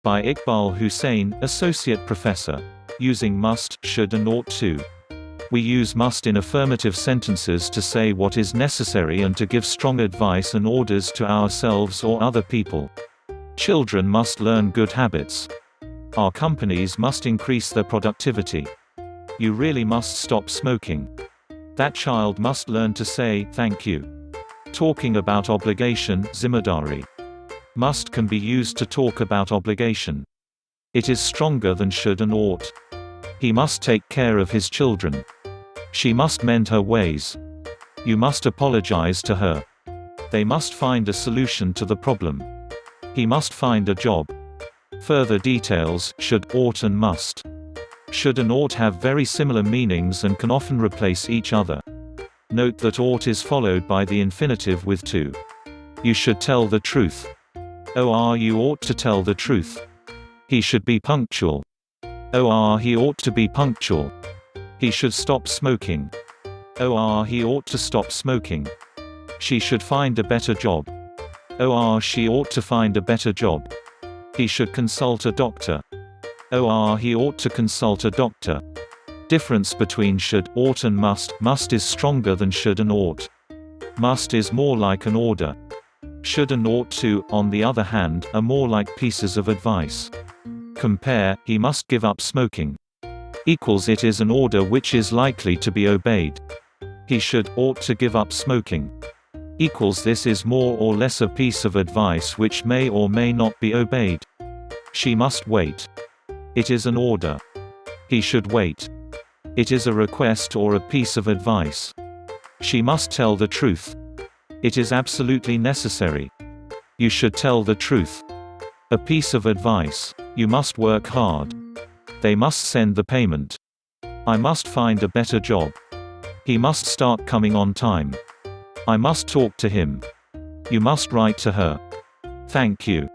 By Iqbal Hussein, Associate Professor. Using must, should and ought to. We use must in affirmative sentences to say what is necessary and to give strong advice and orders to ourselves or other people. Children must learn good habits. Our companies must increase their productivity. You really must stop smoking. That child must learn to say, thank you. Talking about obligation, zimmedari. Must can be used to talk about obligation. It is stronger than should and ought. He must take care of his children. She must mend her ways. You must apologize to her. They must find a solution to the problem. He must find a job. Further details, should, ought and must. Should and ought have very similar meanings and can often replace each other. Note that ought is followed by the infinitive with to. You should tell the truth. You ought to tell the truth. He should be punctual. He ought to be punctual. He should stop smoking. He ought to stop smoking. She should find a better job. She ought to find a better job. He should consult a doctor. He ought to consult a doctor. Difference between should, ought and must. Must is stronger than should and ought. Must is more like an order. Should and ought to, on the other hand, are more like pieces of advice. Compare, he must give up smoking. Equals it is an order which is likely to be obeyed. He should, ought to give up smoking. Equals this is more or less a piece of advice which may or may not be obeyed. She must wait. It is an order. He should wait. It is a request or a piece of advice. She must tell the truth. It is absolutely necessary. You should tell the truth. A piece of advice. You must work hard. They must send the payment. I must find a better job. He must start coming on time. I must talk to him. You must write to her. Thank you.